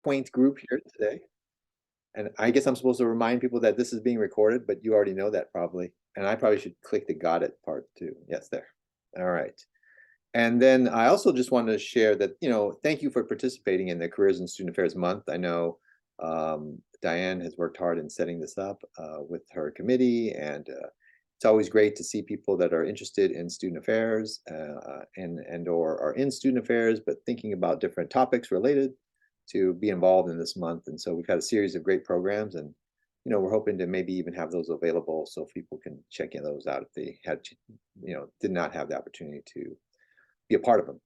quaint group here today. And I guess I'm supposed to remind people that this is being recorded, but you already know that probably. And I probably should click the got it part too. Yes, there. All right. And then I also just wanted to share that, thank you for participating in the Careers in Student Affairs Month. I know Diane has worked hard in setting this up with her committee, and it's always great to see people that are interested in student affairs and or are in student affairs, but thinking about different topics related to be involved in this month. And so we've had a series of great programs, and we're hoping to maybe even have those available so people can check in those out if they had, did not have the opportunity to be a part of them.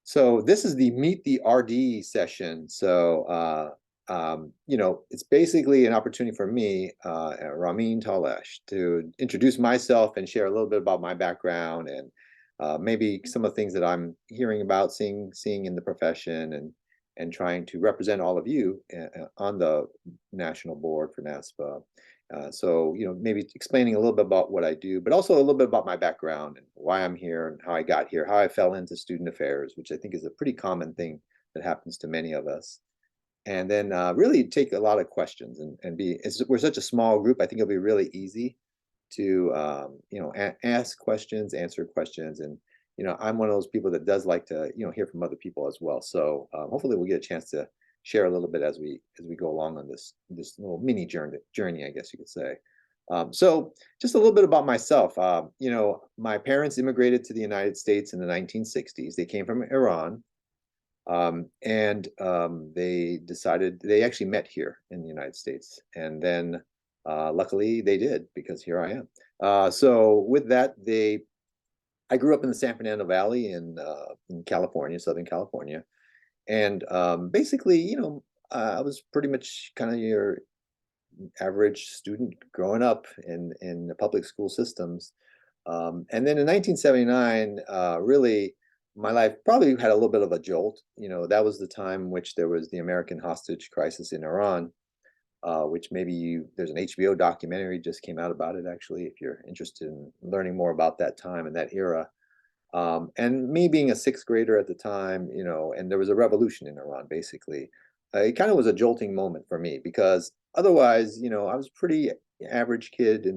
So this is the Meet the RD session. So, it's basically an opportunity for me, Rameen Talesh, to introduce myself and share a little bit about my background and maybe some of the things that I'm hearing about, seeing in the profession, and trying to represent all of you on the national board for NASPA. So, maybe explaining a little bit about what I do, but also a little bit about my background and why I'm here and how I got here, how I fell into student affairs, which I think is a pretty common thing that happens to many of us. And then really take a lot of questions and we're such a small group, I think it'll be really easy to, ask questions, answer questions. And, I'm one of those people that does like to, hear from other people as well. So hopefully we'll get a chance to share a little bit as we go along on this little mini journey, I guess you could say. So just a little bit about myself. My parents immigrated to the United States in the 1960s. They came from Iran, and they actually met here in the United States. And then luckily they did, because here I am. So with that, I grew up in the San Fernando Valley in California, Southern California. And basically, I was pretty much kind of your average student growing up in the public school systems. And then in 1979, really, my life probably had a little bit of a jolt. That was the time in which there was the American hostage crisis in Iran, which there's an HBO documentary just came out about it, actually, if you're interested in learning more about that time and that era. And me being a sixth grader at the time, and there was a revolution in Iran, basically. It kind of was a jolting moment for me because otherwise, I was pretty average kid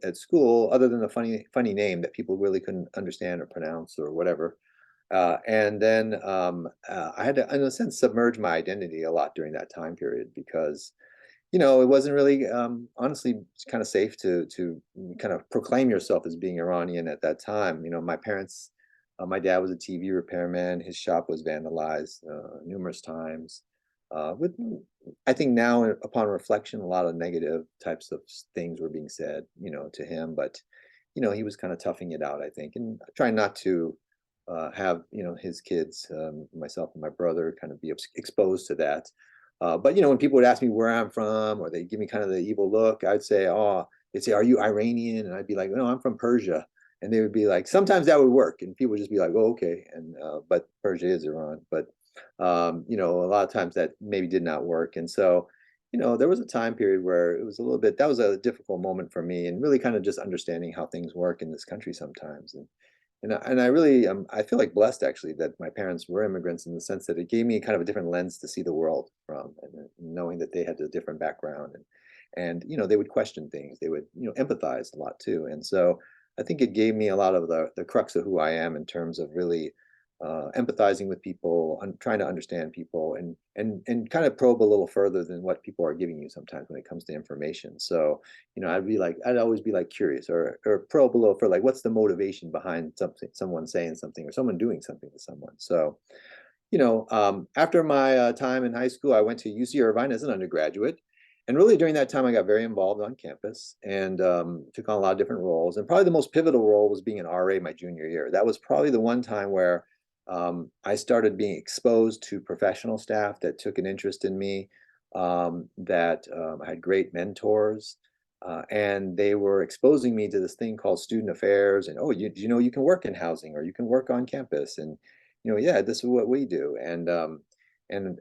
at school, other than a funny name that people really couldn't understand or pronounce or whatever. And then I had to, in a sense, submerge my identity a lot during that time period because it wasn't really, honestly, it's kind of safe to kind of proclaim yourself as being Iranian at that time. My parents, my dad was a TV repairman. His shop was vandalized numerous times. With, I think now, upon reflection, a lot of negative types of things were being said, to him. But, he was kind of toughing it out, I think, and trying not to have, his kids, myself and my brother, kind of be exposed to that. But when people would ask me where I'm from, or they give me kind of the evil look, I'd say, "Oh," they'd say, "Are you Iranian?" And I'd be like, "No, I'm from Persia." And they would be like, sometimes that would work, and people would just be like, "Oh, okay." And but Persia is Iran. But a lot of times that maybe did not work. And so, there was a time period where it was a little bit. That was a difficult moment for me, and really kind of just understanding how things work in this country sometimes. And I really I feel like blessed, actually, that my parents were immigrants, in the sense that it gave me kind of a different lens to see the world from, and knowing that they had a different background, and they would question things, they would empathize a lot too. And so I think it gave me a lot of the crux of who I am, in terms of really empathizing with people and trying to understand people, and kind of probe a little further than what people are giving you sometimes when it comes to information. So I'd always be like curious, or probe a little for, like, what's the motivation behind something, someone saying something, or someone doing something to someone. So after my time in high school, I went to UC Irvine as an undergraduate. And really, during that time, I got very involved on campus, and took on a lot of different roles. And probably the most pivotal role was being an RA my junior year. That was probably the one time where I started being exposed to professional staff that took an interest in me, that I had great mentors, and they were exposing me to this thing called student affairs. And, oh, you can work in housing, or you can work on campus, and yeah, this is what we do. And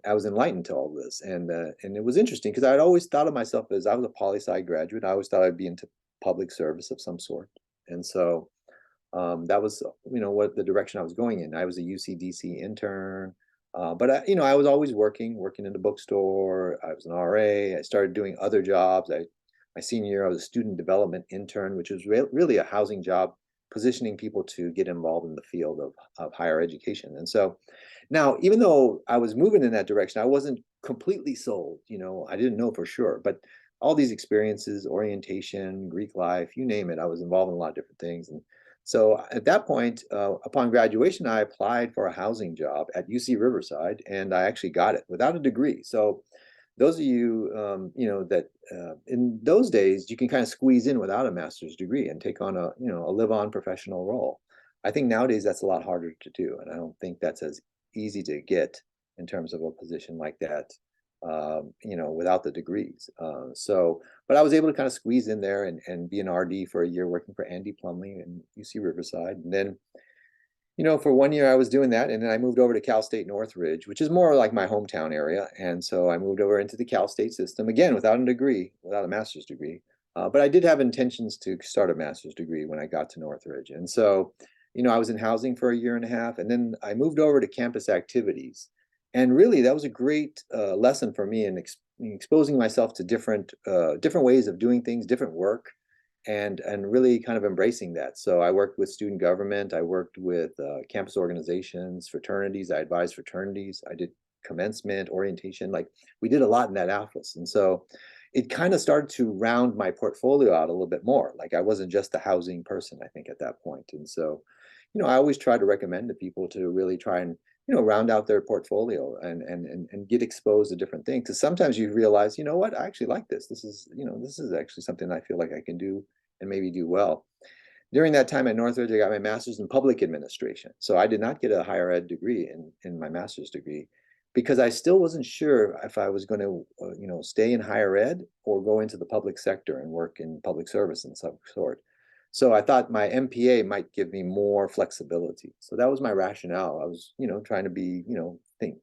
I was enlightened to all this, and it was interesting because I'd always thought of myself as, I was a poli-sci graduate. I always thought I'd be into public service of some sort. And so that was what the direction I was going in. I was a UCDC intern. But I was always working in the bookstore. I was an RA. I started doing other jobs. My senior year, I was a student development intern, which was really a housing job, positioning people to get involved in the field of higher education. And so now, even though I was moving in that direction, I wasn't completely sold. I didn't know for sure, but all these experiences, orientation, Greek life, you name it, I was involved in a lot of different things. And so at that point, upon graduation, I applied for a housing job at UC Riverside, and I actually got it without a degree. So those of you, that in those days, you can kind of squeeze in without a master's degree and take on a live-on professional role. I think nowadays that's a lot harder to do, and I don't think that's as easy to get in terms of a position like that, without the degrees. But I was able to kind of squeeze in there and be an RD for a year working for Andy Plumley in UC Riverside. And then, for 1 year I was doing that. And then I moved over to Cal State Northridge, which is more like my hometown area. And so I moved over into the Cal State system, again, without a degree, without a master's degree. But I did have intentions to start a master's degree when I got to Northridge. And so, I was in housing for a year and a half, and then I moved over to campus activities. And really, that was a great lesson for me in exposing myself to different ways of doing things, different work, and really kind of embracing that. So I worked with student government, I worked with campus organizations, fraternities, I advised fraternities, I did commencement, orientation, like we did a lot in that office. And so it kind of started to round my portfolio out a little bit more. Like I wasn't just a housing person, I think, at that point. And so, I always try to recommend to people to really try and round out their portfolio and get exposed to different things. Because sometimes you realize, what, I actually like this. This is actually something I feel like I can do and maybe do well. During that time at Northridge, I got my master's in public administration. So I did not get a higher ed degree in my master's degree because I still wasn't sure if I was going to, stay in higher ed or go into the public sector and work in public service in some sort. So I thought my MPA might give me more flexibility. So that was my rationale. I was, trying to be,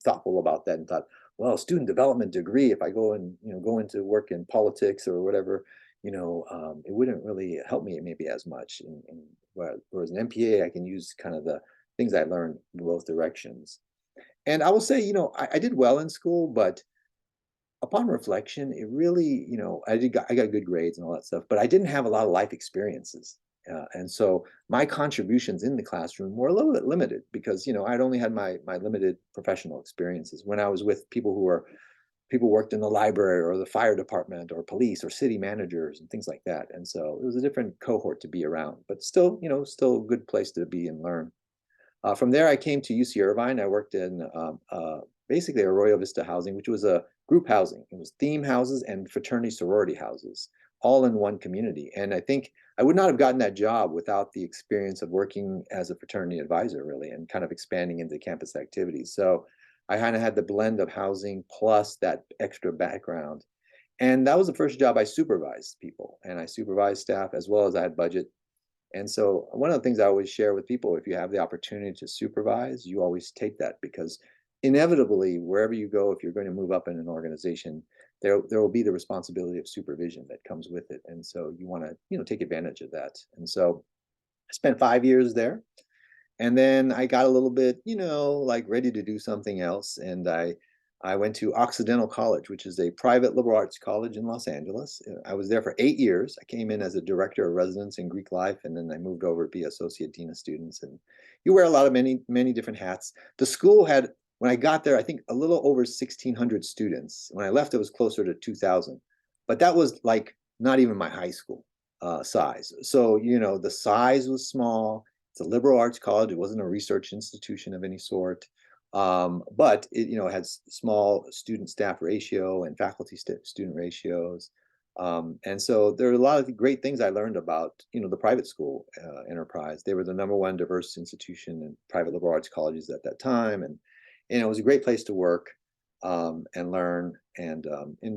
thoughtful about that and thought, well, student development degree, if I go and, go into work in politics or whatever, it wouldn't really help me maybe as much. Whereas an MPA, I can use kind of the things I learned in both directions. And I will say, I did well in school, but upon reflection, it really, I got good grades and all that stuff, but I didn't have a lot of life experiences. And so my contributions in the classroom were a little bit limited because, I'd only had my limited professional experiences when I was with people worked in the library or the fire department or police or city managers and things like that. And so it was a different cohort to be around, but still, still a good place to be and learn. From there, I came to UC Irvine. I worked in basically Arroyo Vista housing, which was a group housing. It was theme houses and fraternity sorority houses, all in one community. And I think I would not have gotten that job without the experience of working as a fraternity advisor, really, and kind of expanding into campus activities. So I kind of had the blend of housing plus that extra background. And that was the first job I supervised people, and I supervised staff as well as I had budget. And so one of the things I always share with people, if you have the opportunity to supervise, you always take that because inevitably, wherever you go, if you're going to move up in an organization, there will be the responsibility of supervision that comes with it. And so you want to, take advantage of that. And so I spent 5 years there. And then I got a little bit, like ready to do something else. And I went to Occidental College, which is a private liberal arts college in Los Angeles. I was there for 8 years. I came in as a director of residence in Greek life, and then I moved over to be associate dean of students. And you wear a lot of many different hats. The school had, when I got there, I think a little over 1,600 students. When I left, it was closer to 2,000. But that was like not even my high school size. So, the size was small. It's a liberal arts college. It wasn't a research institution of any sort. But it, had small student staff ratio and faculty student ratios. And so there are a lot of great things I learned about, the private school enterprise. They were the #1 diverse institution in private liberal arts colleges at that time. And it was a great place to work and learn. And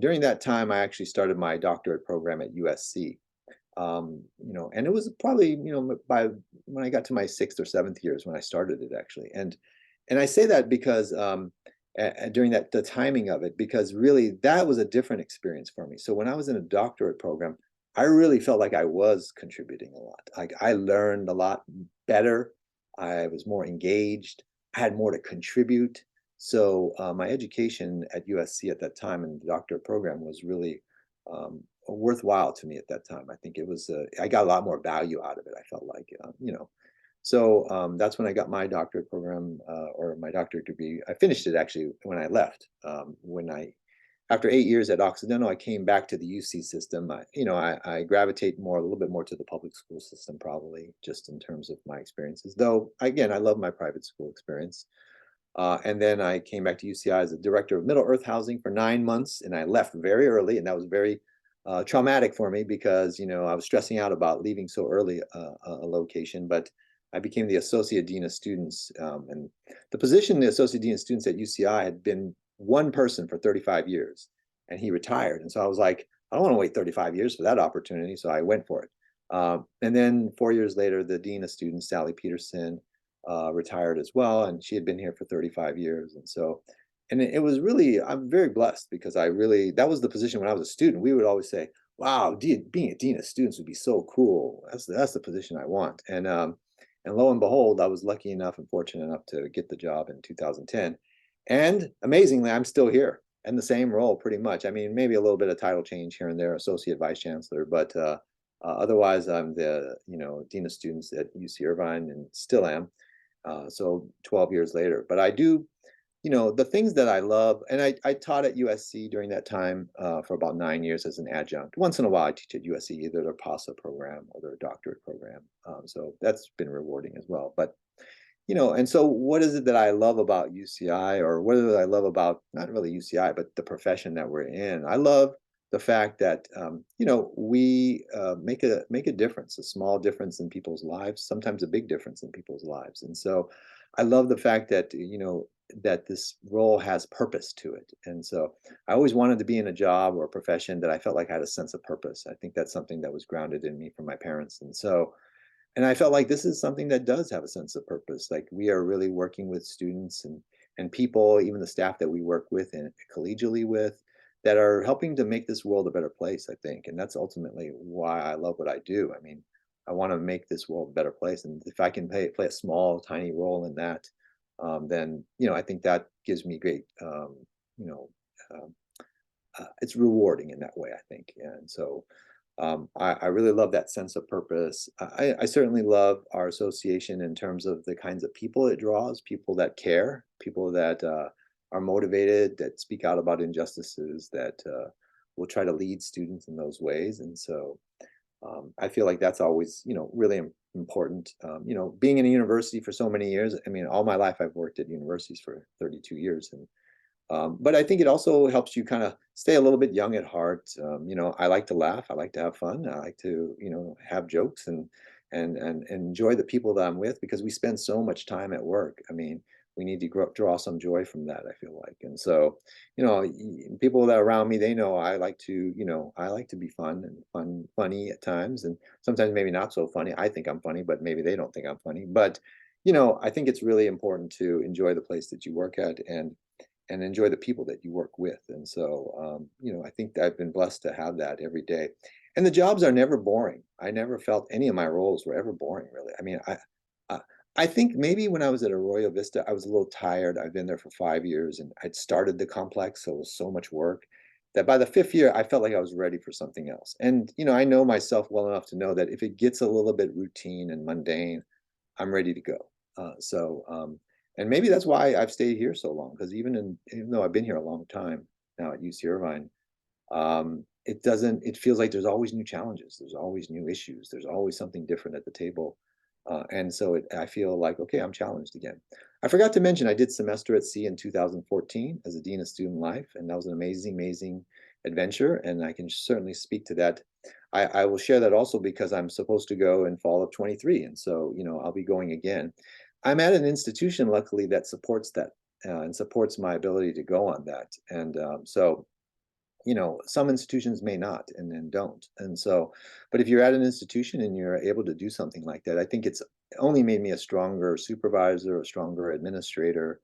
during that time, I actually started my doctorate program at USC. And it was probably, by when I got to my 6th or 7th years when I started it actually. And I say that because during the timing of it, because really that was a different experience for me. So when I was in a doctorate program, I really felt like I was contributing a lot. Like I learned a lot better. I was more engaged. I had more to contribute. So my education at USC at that time and the doctorate program was really worthwhile to me at that time. I think it was, I got a lot more value out of it. I felt like, So that's when I got my doctorate program or my doctorate degree. I finished it actually when I left. After 8 years at Occidental, I came back to the UC system. I gravitate more, a little bit more to the public school system, probably just in terms of my experiences. Though, again, I love my private school experience. And then I came back to UCI as a director of Middle Earth Housing for 9 months, and I left very early, and that was very traumatic for me because I was stressing out about leaving so early a location. But I became the associate dean of students, and the position, the associate dean of students at UCI, had been one person for 35 years, and he retired. And so I was like, I don't want to wait 35 years for that opportunity, so I went for it. And then 4 years later, the dean of students, Sally Peterson, retired as well, and she had been here for 35 years. And so, and it was really, I'm very blessed because that was the position when I was a student. We would always say, wow, being a dean of students would be so cool. That's the position I want. And lo and behold, I was lucky enough and fortunate enough to get the job in 2010. And amazingly, I'm still here in the same role pretty much. I mean, maybe a little bit of title change here and there, associate vice chancellor, but otherwise I'm the dean of students at UC Irvine and still am. So 12 years later. But I do, the things that I love, and I taught at USC during that time for about 9 years as an adjunct. Once in a while, I teach at USC, either their PASA program or their doctorate program. So that's been rewarding as well. But, and so what is it that I love about UCI, or what is it I love about, not really UCI, but the profession that we're in? I love the fact that we make a difference, a small difference in people's lives, sometimes a big difference in people's lives. And so I love the fact that that this role has purpose to it. And so I always wanted to be in a job or a profession that I felt like I had a sense of purpose. I think that's something that was grounded in me from my parents. And I felt like this is something that does have a sense of purpose. Like, we are really working with students and people, even the staff that we work with and collegially with, that are helping to make this world a better place, I think. And that's ultimately why I love what I do. I mean, I want to make this world a better place. And if I can play a small, tiny role in that, then, I think that gives me great, you know, um, it's rewarding in that way, I think. And so I really love that sense of purpose. I certainly love our association in terms of the kinds of people it draws, people that care, people that are motivated, that speak out about injustices, that will try to lead students in those ways. And so I feel like that's always, really important. Being in a university for so many years, I mean, all my life I've worked at universities for 32 years. But I think it also helps you kind of stay a little bit young at heart. I like to laugh. I like to have fun. I like to, have jokes and enjoy the people that I'm with, because we spend so much time at work. I mean, we need to draw some joy from that, I feel like. And so, people that are around me, they know I like to be fun and funny at times, and sometimes maybe not so funny. I think I'm funny, but maybe they don't think I'm funny. But, I think it's really important to enjoy the place that you work at and enjoy the people that you work with. And so, I think I've been blessed to have that every day. And the jobs are never boring. I never felt any of my roles were ever boring, really. I mean, I, I think maybe when I was at Arroyo Vista, I was a little tired. I've been there for 5 years, and I'd started the complex, so it was so much work that by the fifth year, I felt like I was ready for something else. And, I know myself well enough to know that if it gets a little bit routine and mundane, I'm ready to go. And maybe that's why I've stayed here so long, because even though I've been here a long time now at UC Irvine, it feels like there's always new challenges, there's always new issues, there's always something different at the table. And so I feel like, okay, I'm challenged again. I forgot to mention I did semester at sea in 2014 as a dean of student life, and that was an amazing, amazing adventure. And I can certainly speak to that. I will share that also because I'm supposed to go in fall of 23, and so I'll be going again. I'm at an institution, luckily, that supports that and supports my ability to go on that. And so some institutions may not and then don't. And so, but if you're at an institution and you're able to do something like that, I think it's only made me a stronger supervisor, a stronger administrator.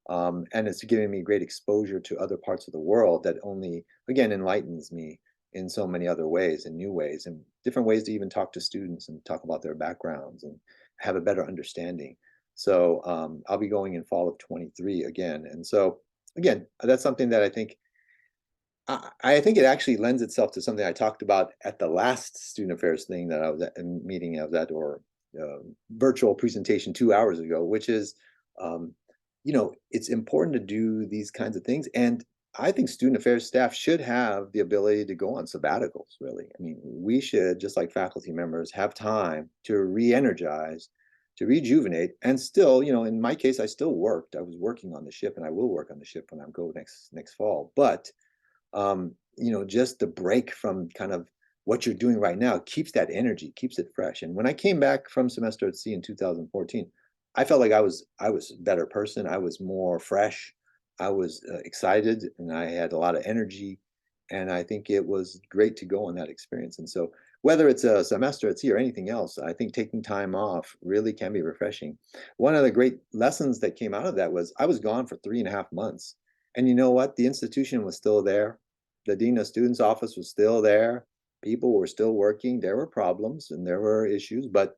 And it's given me great exposure to other parts of the world that only, again, enlightens me in so many other ways and new ways and different ways to even talk to students and talk about their backgrounds and have a better understanding. So I'll be going in fall of 23 again. And so again, that's something that I think it actually lends itself to something I talked about at the last student affairs thing that I was at, meeting I was at, or virtual presentation 2 hours ago, which is, um, it's important to do these kinds of things. And I think student affairs staff should have the ability to go on sabbaticals, really. I mean, we should, just like faculty members, have time to re-energize, to rejuvenate, and still, in my case, I still worked. I was working on the ship, and I will work on the ship when I go next fall. But just the break from kind of what you're doing right now keeps that energy, keeps it fresh. And when I came back from semester at sea in 2014, I felt like I was a better person. I was more fresh. I was excited, and I had a lot of energy. And I think it was great to go on that experience. And so, whether it's a semester at sea or anything else, I think taking time off really can be refreshing. One of the great lessons that came out of that was I was gone for 3.5 months. And you know what? The institution was still there. The dean of students office was still there. People were still working. There were problems and there were issues, but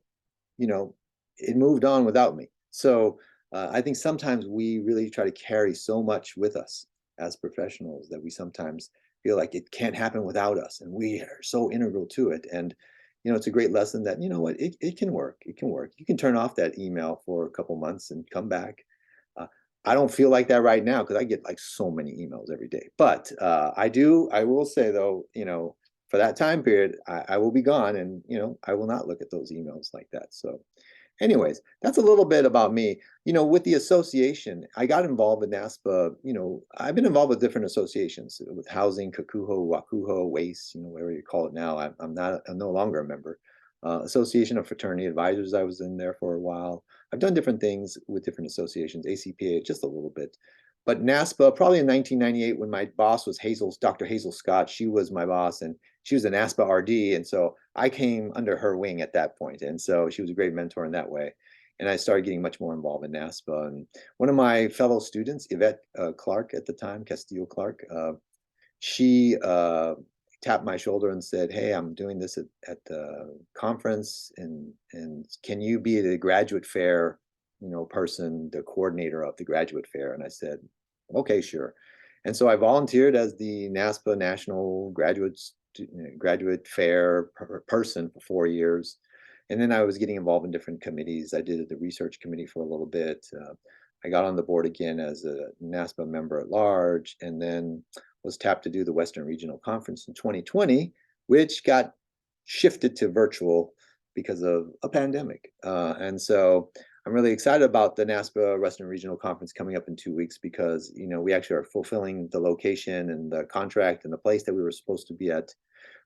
you know, it moved on without me. So I think sometimes we really try to carry so much with us as professionals that we sometimes feel like it can't happen without us, and we are so integral to it. And it's a great lesson that it can work. It can work. You can turn off that email for a couple months and come back. Uh, I don't feel like that right now because I get like so many emails every day. But I do. I will say though, for that time period, I will be gone, and I will not look at those emails like that. So anyways, that's a little bit about me. With the association, I got involved with NASPA. I've been involved with different associations, with housing, Kakuho, Wakuho, WACE, whatever you call it now. I'm no longer a member. Association of Fraternity Advisors, I was in there for a while. I've done different things with different associations, ACPA, just a little bit. But NASPA, probably in 1998, when my boss was Dr. Hazel Scott, she was my boss, and she was an NASPA RD. And so I came under her wing at that point. And so she was a great mentor in that way. And I started getting much more involved in NASPA. And one of my fellow students, Yvette Clark at the time, Castillo Clark, she tapped my shoulder and said, "Hey, I'm doing this at the conference, and can you be the graduate fair, person, the coordinator of the graduate fair?" And I said, "Okay, sure." And so I volunteered as the NASPA National Graduate Fair person for 4 years. And then I was getting involved in different committees. I did the research committee for a little bit. I got on the board again as a NASPA member at large, and then was tapped to do the Western Regional Conference in 2020, which got shifted to virtual because of a pandemic. And so I'm really excited about the NASPA Western Regional Conference coming up in 2 weeks because, we actually are fulfilling the location and the contract and the place that we were supposed to be at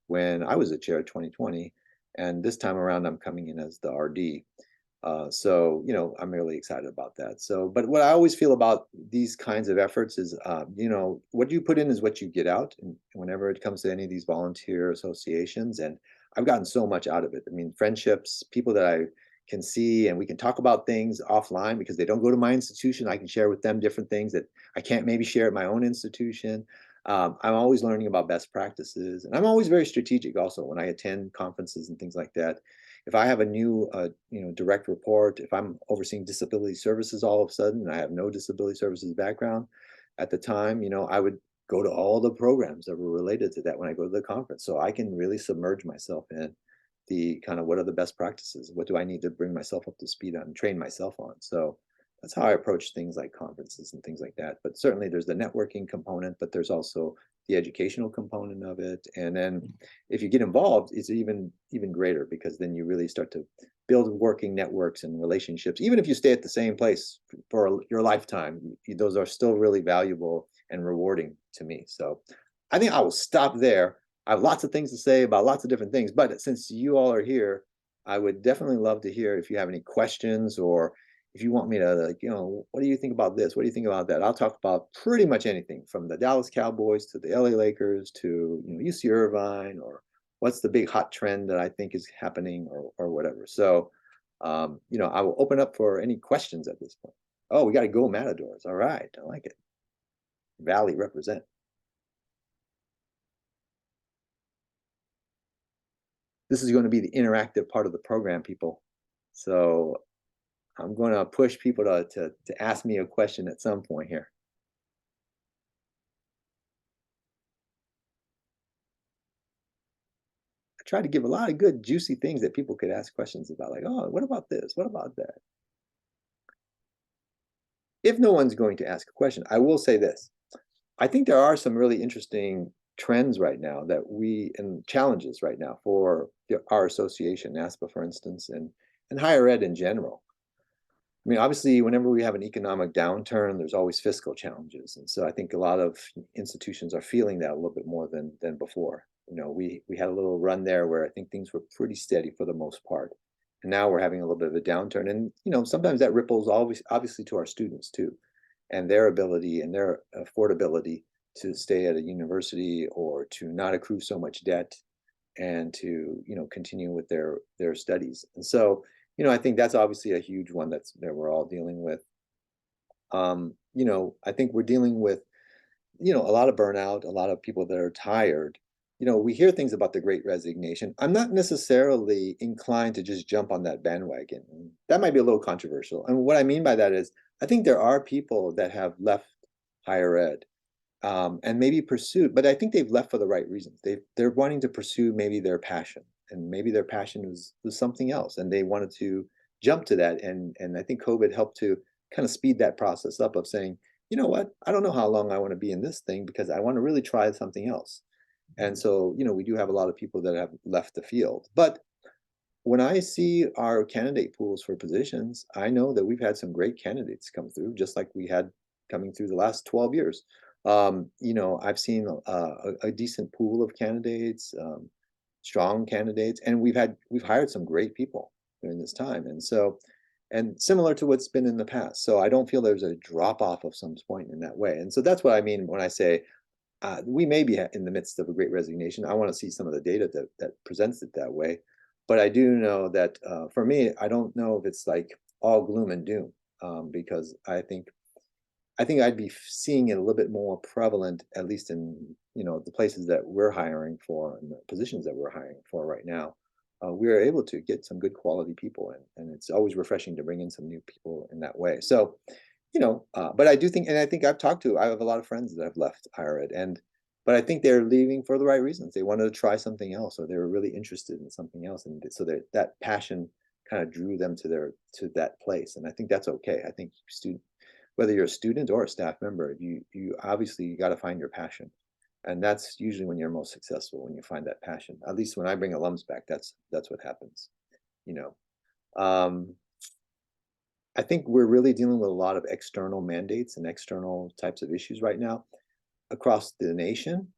when I was a chair 2020. And this time around, I'm coming in as the RD. So, I'm really excited about that. So, but what I always feel about these kinds of efforts is, what you put in is what you get out. And whenever it comes to any of these volunteer associations, and I've gotten so much out of it. I mean, friendships, people that I can see, and we can talk about things offline because they don't go to my institution. I can share with them different things that I can't maybe share at my own institution. I'm always learning about best practices, and I'm always very strategic also when I attend conferences and things like that. If I have a new direct report, if I'm overseeing disability services all of a sudden and I have no disability services background at the time, I would go to all the programs that were related to that when I go to the conference, so I can really submerge myself in the kind of what are the best practices, what do I need to bring myself up to speed on, train myself on. So that's how I approach things like conferences and things like that. But certainly there's the networking component, but there's also the educational component of it. And then if you get involved, it's even greater because then you really start to build working networks and relationships. Even if you stay at the same place for your lifetime, those are still really valuable and rewarding to me. So I think I will stop there. I have lots of things to say about lots of different things, but since you all are here, I would definitely love to hear if you have any questions, or if you want me to, like, what do you think about this? What do you think about that? I'll talk about pretty much anything from the Dallas Cowboys to the LA Lakers to, UC Irvine, or what's the big hot trend that I think is happening, or whatever. So, I will open up for any questions at this point. Oh, we got to go Matadors. All right. I like it. Valley represent. This is going to be the interactive part of the program, people. So I'm going to push people to ask me a question at some point here. I try to give a lot of good, juicy things that people could ask questions about, like, oh, what about this? What about that? If no one's going to ask a question, I will say this. I think there are some really interesting trends right now that and challenges right now for our association, NASPA, for instance, and higher ed in general. I mean, obviously, whenever we have an economic downturn, there's always fiscal challenges. And so I think a lot of institutions are feeling that a little bit more than before. We had a little run there where I think things were pretty steady for the most part. And now we're having a little bit of a downturn. And, sometimes that ripples always obviously to our students too, and their ability and their affordability to stay at a university or to not accrue so much debt and to, continue with their studies. And so, I think that's obviously a huge one that we're all dealing with. I think we're dealing with, a lot of burnout, a lot of people that are tired. We hear things about the Great Resignation. I'm not necessarily inclined to just jump on that bandwagon. That might be a little controversial. And what I mean by that is, I think there are people that have left higher ed and maybe pursued, but I think they've left for the right reasons. They're wanting to pursue maybe their passion, and maybe their passion was something else, and they wanted to jump to that. And I think COVID helped to kind of speed that process up of saying, you know what, I don't know how long I want to be in this thing because I want to really try something else. And so, we do have a lot of people that have left the field. But when I see our candidate pools for positions, I know that we've had some great candidates come through, just like we had coming through the last 12 years. I've seen a decent pool of candidates, strong candidates, and we've hired some great people during this time. And so, and similar to what's been in the past. So I don't feel there's a drop off of some point in that way. And so that's what I mean when I say we may be in the midst of a great resignation. I want to see some of the data that presents it that way. But I do know that for me, I don't know if it's like all gloom and doom, because I think I'd be seeing it a little bit more prevalent, at least in the places that we're hiring for and the positions that we're hiring for right now. We're able to get some good quality people in, and it's always refreshing to bring in some new people in that way. So, but I do think, and I think I have a lot of friends that have left higher ed, but I think they're leaving for the right reasons. They wanted to try something else, or they were really interested in something else, and so that passion kind of drew them to that place. And I think that's okay. I think whether you're a student or a staff member, you obviously got to find your passion. And that's usually when you're most successful, when you find that passion. At least when I bring alums back, that's what happens. I think we're really dealing with a lot of external mandates and external types of issues right now across the nation.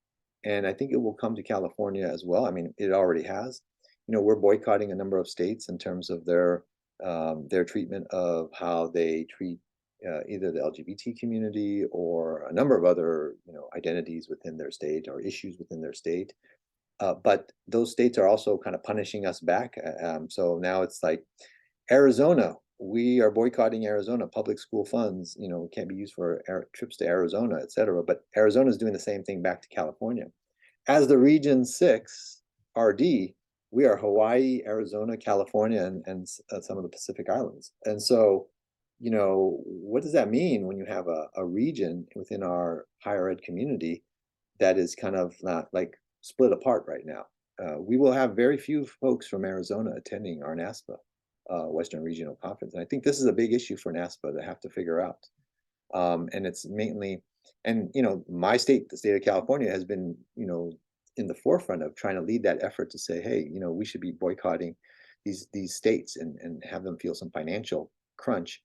And I think it will come to California as well. I mean, it already has. We're boycotting a number of states in terms of their treatment of how they treat either the LGBT community or a number of other identities within their state or issues within their state. But those states are also kind of punishing us back. So now it's like Arizona, we are boycotting Arizona. Public school funds, can't be used for trips to Arizona, et cetera. But Arizona is doing the same thing back to California. As the Region 6 RD, we are Hawaii, Arizona, California, and some of the Pacific Islands. And so, what does that mean when you have a region within our higher ed community that is kind of not like split apart right now? We will have very few folks from Arizona attending our NASPA Western Regional Conference. And I think this is a big issue for NASPA to have to figure out. And it's mainly, and my state, the state of California, has been, in the forefront of trying to lead that effort to say, hey, we should be boycotting these states and have them feel some financial crunch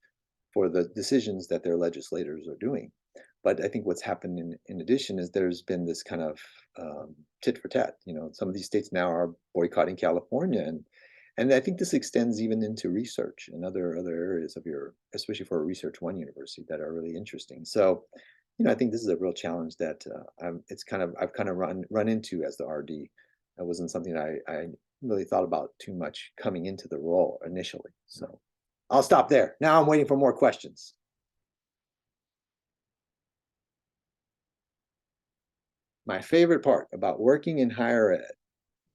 for the decisions that their legislators are doing. But I think what's happened in addition is there's been this kind of tit for tat. Some of these states now are boycotting California, and I think this extends even into research and other areas of especially for a Research One university, that are really interesting. So, I think this is a real challenge that I've kind of run into as the RD. That wasn't something I really thought about too much coming into the role initially. So I'll stop there. Now I'm waiting for more questions. My favorite part about working in higher ed,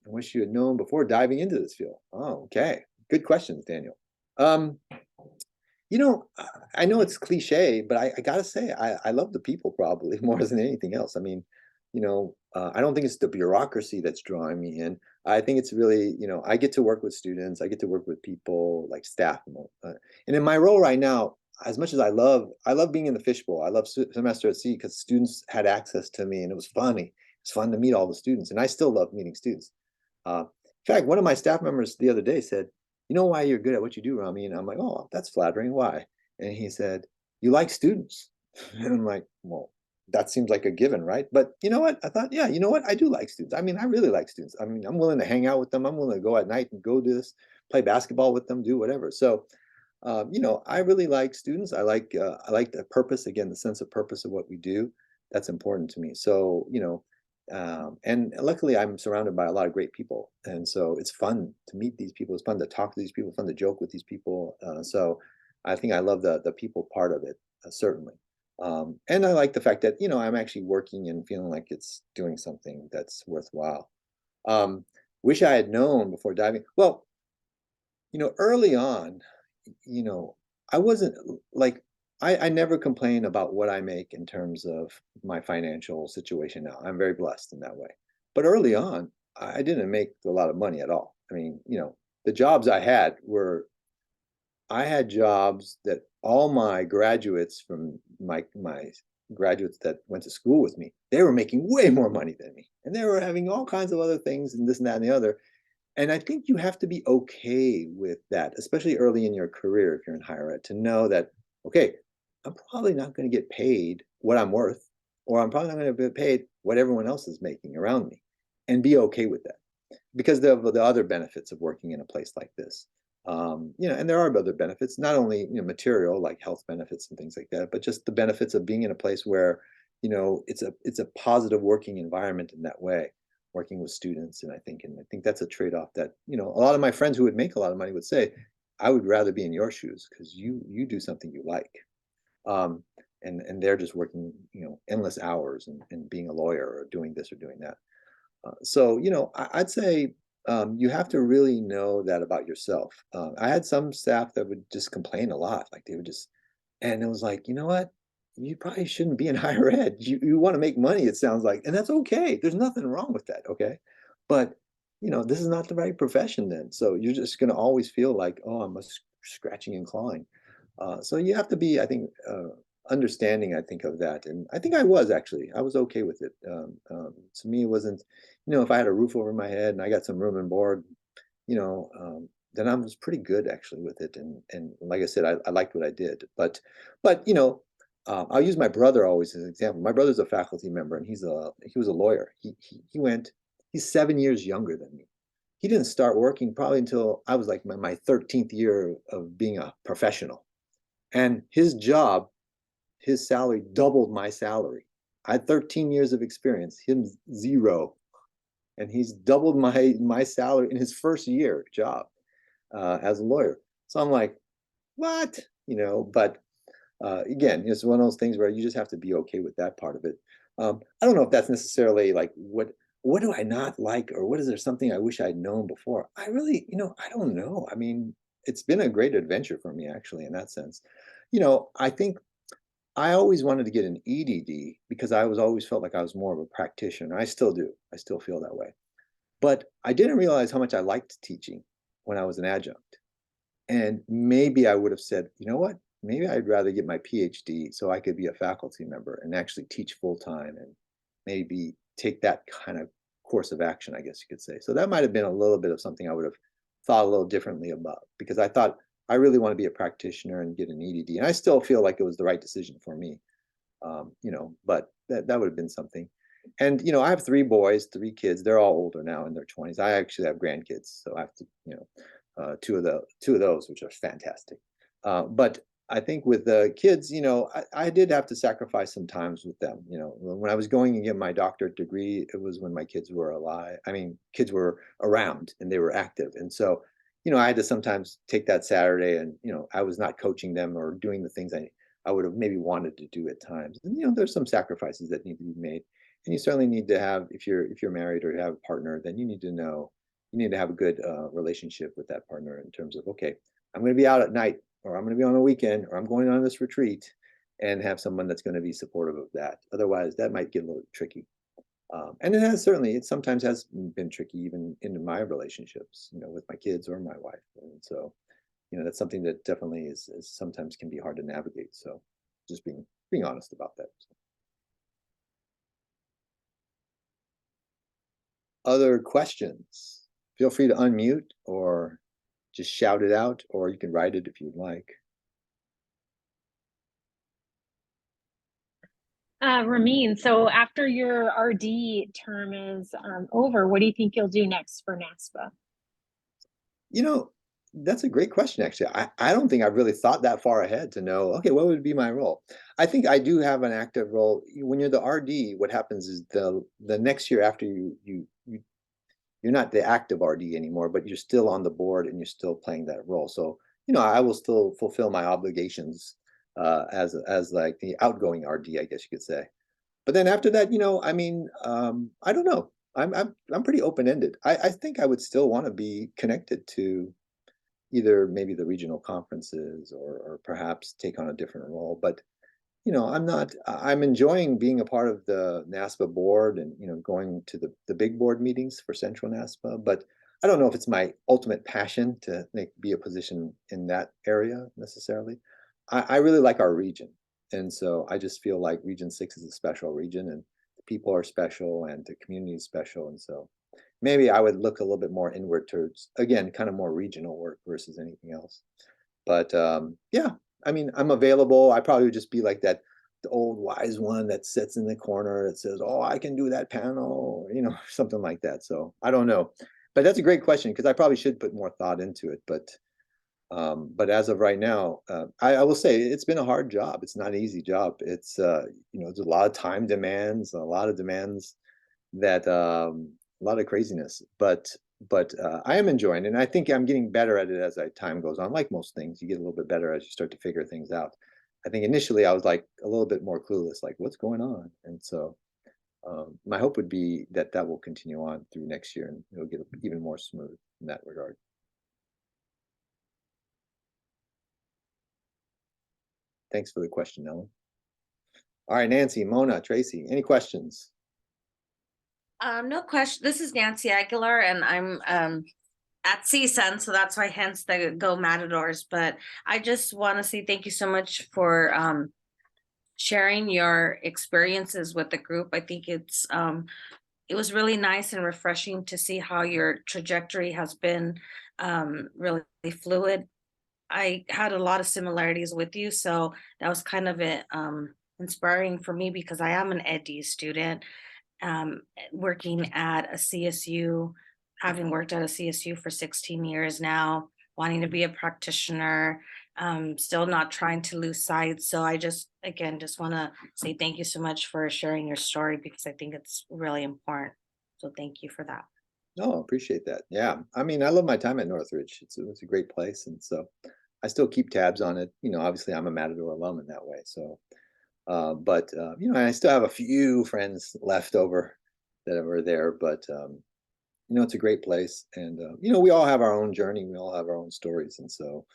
I wish you had known before diving into this field. Oh, okay. Good questions, Daniel. I know it's cliche, but I gotta say, I love the people probably more than anything else. I mean, I don't think it's the bureaucracy that's drawing me in. I think it's really, I get to work with students, I get to work with people like staff, and in my role right now, as much as I love being in the fishbowl. I love semester at sea because students had access to me, and it was funny. It's fun to meet all the students, and I still love meeting students. In fact, one of my staff members the other day said, "You know why you're good at what you do, Rami?" And I'm like, "Oh, that's flattering. Why?" And he said, "You like students." And I'm like, "Well, that seems like a given, right?" But you know what? I thought, yeah, you know what? I do like students. I mean, I really like students. I mean, I'm willing to hang out with them. I'm willing to go at night and go do this, play basketball with them, do whatever. So, I really like students. I like the purpose, again, the sense of purpose of what we do. That's important to me. So, and luckily I'm surrounded by a lot of great people. And so it's fun to meet these people. It's fun to talk to these people, fun to joke with these people. So I think I love the people part of it, certainly. And I like the fact that, I'm actually working and feeling like it's doing something that's worthwhile. Um, wish I had known before diving. Well, early on, you know, I wasn't like I never complain about what I make in terms of my financial situation now. I'm very blessed in that way. But early on, I didn't make a lot of money at all. I mean, the jobs I had jobs that all my graduates from my graduates that went to school with me, they were making way more money than me. And they were having all kinds of other things and this and that and the other. And I think you have to be okay with that, especially early in your career if you're in higher ed, to know that, okay, I'm probably not going to get paid what I'm worth, or I'm probably not going to get paid what everyone else is making around me, and be okay with that. Because the other benefits of working in a place like this. And there are other benefits, not only material like health benefits and things like that, but just the benefits of being in a place where it's a positive working environment in that way, working with students. And I think that's a trade-off that a lot of my friends who would make a lot of money would say, I would rather be in your shoes because you do something you like. um, and they're just working endless hours and being a lawyer or doing this or doing that. So, I'd say you have to really know that about yourself. I had some staff that would just complain a lot, like they would just, and it was like, you know what? You probably shouldn't be in higher ed. You want to make money, it sounds like, and that's okay. There's nothing wrong with that, okay? But, this is not the right profession then. So you're just going to always feel like, oh, I'm scratching and clawing. So you have to be, I think, understanding, I think, of that. And I think I was actually, I was okay with it. To me, it wasn't, if I had a roof over my head and I got some room and board, then I was pretty good actually with it. And like I said, I liked what I did. But I'll use my brother always as an example. My brother's a faculty member, and he was a lawyer. He's 7 years younger than me. He didn't start working probably until I was like my 13th year of being a professional. And his salary doubled my salary. I had 13 years of experience, him zero, and he's doubled my salary in his first year job as a lawyer. So I'm like, what? But again, it's one of those things where you just have to be okay with that part of it. I don't know if that's necessarily like what do I not like, or what is there something I wish I'd known before? I really, I don't know. I mean, it's been a great adventure for me actually in that sense. I think I always wanted to get an EDD because I was always felt like I was more of a practitioner. I still do. I still feel that way. But I didn't realize how much I liked teaching when I was an adjunct. And maybe I would have said, you know what? Maybe I'd rather get my PhD so I could be a faculty member and actually teach full time and maybe take that kind of course of action, I guess you could say. So that might have been a little bit of something I would have thought a little differently about, because I thought I really want to be a practitioner and get an EDD. And I still feel like it was the right decision for me. But that would have been something. And I have three boys, three kids. They're all older now in their 20s. I actually have grandkids, so I have to, two of those, which are fantastic. But I think with the kids, I did have to sacrifice some times with them. When I was going and get my doctorate degree, it was when my kids were alive. I mean, kids were around and they were active, and so I had to sometimes take that Saturday, and I was not coaching them or doing the things I would have maybe wanted to do at times. And there's some sacrifices that need to be made, and you certainly need to have, if you're married or you have a partner, then you need to have a good relationship with that partner in terms of, okay, I'm going to be out at night or I'm going to be on a weekend, or I'm going on this retreat, and have someone that's going to be supportive of that. Otherwise, that might get a little tricky. And it has certainly, it sometimes has been tricky even in my relationships, with my kids or my wife. And so, that's something that definitely is sometimes can be hard to navigate. So just being honest about that. So. Other questions? Feel free to unmute or just shout it out, or you can write it if you'd like. Rameen, so after your RD term is over, what do you think you'll do next for NASPA? That's a great question, actually. I don't think I've really thought that far ahead to know, okay, what would be my role? I think I do have an active role. When you're the RD, what happens is the next year after you're not the active RD anymore, but you're still on the board and you're still playing that role. So, I will still fulfill my obligations as like the outgoing RD, I guess you could say. But then after that, I don't know. I'm pretty open-ended. I think I would still want to be connected to either maybe the regional conferences or perhaps take on a different role. But I'm enjoying being a part of the NASPA board and going to the big board meetings for Central NASPA. But I don't know if it's my ultimate passion to be a position in that area necessarily. I really like our region, and so I just feel like Region 6 is a special region, and the people are special, and the community is special, and so maybe I would look a little bit more inward towards, again, kind of more regional work versus anything else. But yeah, I'm available. I probably would just be like the old wise one that sits in the corner that says, "Oh, I can do that panel," or, something like that. So I don't know, but that's a great question because I probably should put more thought into it. But as of right now, I will say it's been a hard job. It's not an easy job. It's there's a lot of time demands, a lot of demands that a lot of craziness. But I am enjoying it, and I think I'm getting better at it as time goes on. Like most things, you get a little bit better as you start to figure things out. I think initially I was like a little bit more clueless, like what's going on, and so my hope would be that that will continue on through next year, and it'll get even more smooth in that regard. Thanks for the question, Ellen. All right, Nancy, Mona, Tracy, any questions? No question. This is Nancy Aguilar, and I'm at CSUN, so that's why hence the Go Matadors. But I just want to say thank you so much for sharing your experiences with the group. I think it was really nice and refreshing to see how your trajectory has been really fluid. I had a lot of similarities with you, so that was kind of inspiring for me because I am an EdD student um, working at a CSU, having worked at a CSU for 16 years now, wanting to be a practitioner, still not trying to lose sight. So I again, just want to say thank you so much for sharing your story because I think it's really important. So thank you for that. Oh, appreciate that. Yeah, I love my time at Northridge. It's a great place, and so I still keep tabs on it. Obviously, I'm a Matador alum in that way. So, but I still have a few friends left over that were there. But it's a great place, and we all have our own journey. We all have our own stories, and so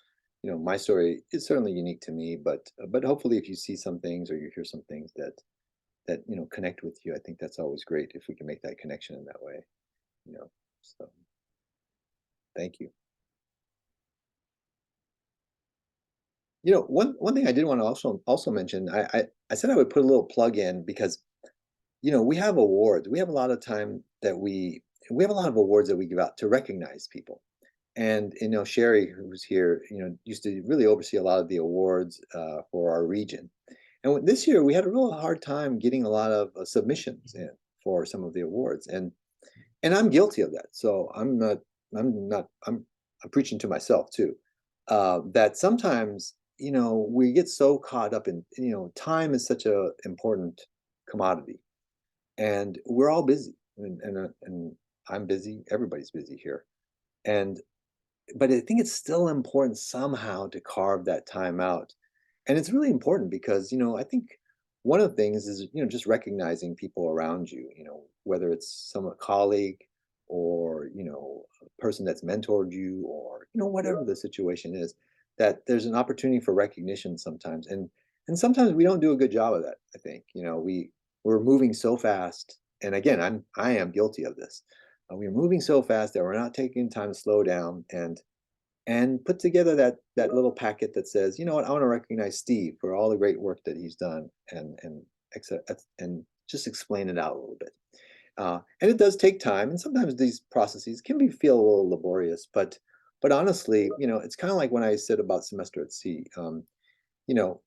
my story is certainly unique to me. But hopefully, if you see some things or you hear some things that connect with you, I think that's always great if we can make that connection in that way. So thank you. One thing I did want to also mention, I said I would put a little plug in because we have awards. We have a lot of time that we have a lot of awards that we give out to recognize people. And Sherry, who's here, used to really oversee a lot of the awards for our region. And this year we had a real hard time getting a lot of submissions in for some of the awards, and I'm guilty of that. So I'm preaching to myself too. That sometimes we get so caught up in time is such a important commodity, and we're all busy, and I'm busy. Everybody's busy here, and but I think it's still important somehow to carve that time out. And it's really important because, I think one of the things is, just recognizing people around you, whether it's a colleague or, a person that's mentored you or, whatever the situation is, that there's an opportunity for recognition sometimes, and sometimes we don't do a good job of that. I think, you know, we're moving so fast, and again, I am guilty of this. We're moving so fast that we're not taking time to slow down and put together that little packet that says, you know what, I want to recognize Steve for all the great work that he's done, and just explain it out a little bit. And it does take time, and sometimes these processes can feel a little laborious, but honestly, you know, it's kind of like when I said about semester at sea. You know,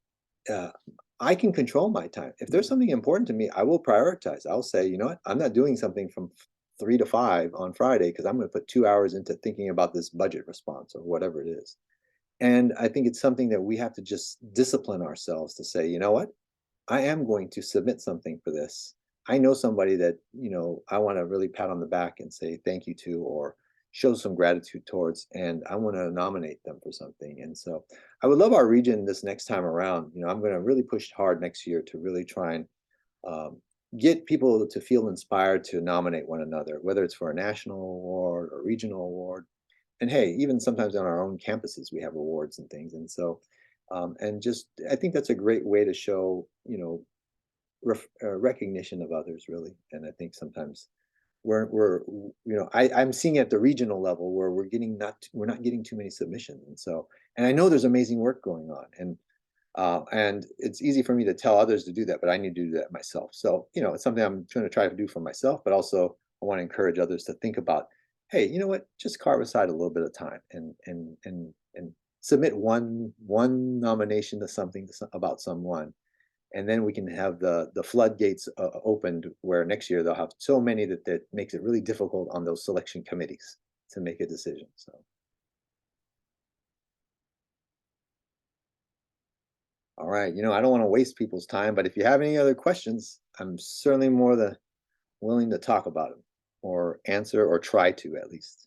uh, I can control my time. If there's something important to me, I will prioritize. I'll say, you know what, I'm not doing something from 3 to 5 on Friday because I'm going to put 2 hours into thinking about this budget response or whatever it is. And I think it's something that we have to just discipline ourselves to say, you know what, I am going to submit something for this. I know somebody that, you know, I want to really pat on the back and say thank you to, or show some gratitude towards, and I want to nominate them for something. And so I would love our region this next time around. You know, I'm going to really push hard next year to really try and um, get people to feel inspired to nominate one another, whether it's for a national award or regional award. And hey, even sometimes on our own campuses, we have awards and things. And so, and just, I think that's a great way to show, you know, recognition of others, really. And I think sometimes we're you know, I'm seeing at the regional level where we're not getting too many submissions. And so, and I know there's amazing work going on, and it's easy for me to tell others to do that, but I need to do that myself. So, you know, it's something I'm trying to try to do for myself, but also I want to encourage others to think about, hey, you know what, just carve aside a little bit of time and submit one nomination to something about someone, and then we can have the floodgates opened, where next year they'll have so many that makes it really difficult on those selection committees to make a decision. So, all right, you know, I don't want to waste people's time, but if you have any other questions, I'm certainly more than willing to talk about them or answer, or try to at least.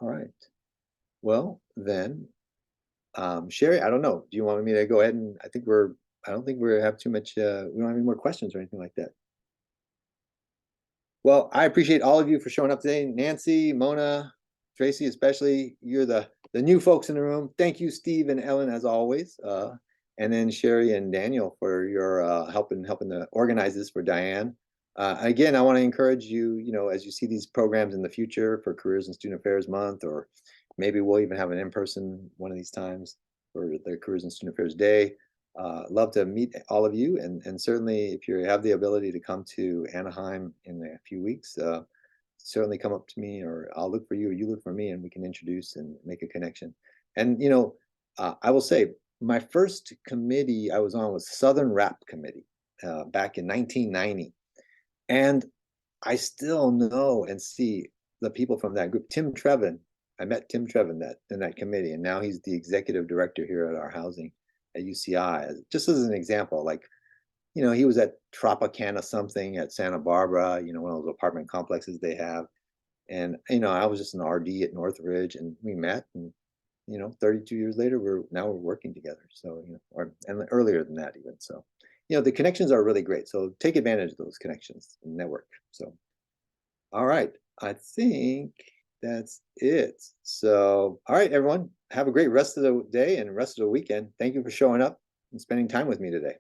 All right. Well, then, Sherry, I don't know. Do you want me to go ahead and I don't think we have too much, we don't have any more questions or anything like that. Well, I appreciate all of you for showing up today. Nancy, Mona, Tracy, especially, you're the new folks in the room. Thank you, Steve and Ellen, as always. And then Sherry and Daniel for your helping to organize this for Diane. Again, I want to encourage you, you know, as you see these programs in the future for Careers and Student Affairs Month, or maybe we'll even have an in-person one of these times for the Careers and Student Affairs Day. Love to meet all of you, and certainly if you have the ability to come to Anaheim in a few weeks, certainly come up to me, or I'll look for you, or you look for me, and we can introduce and make a connection. And you know, I will say my first committee I was on was Southern Rap Committee back in 1990, and I still know and see the people from that group. Tim Trevin, I met Tim Trevin in that committee, and now he's the executive director here at our housing at UCI. Just as an example, like, you know, he was at Tropicana something at Santa Barbara, you know, one of those apartment complexes they have. And, you know, I was just an RD at Northridge, and we met, and, you know, 32 years later, we're working together. So, you know, and earlier than that even. So, you know, the connections are really great. So take advantage of those connections and network. So, all right, I think that's it. So, all right, everyone, have a great rest of the day and rest of the weekend. Thank you for showing up and spending time with me today.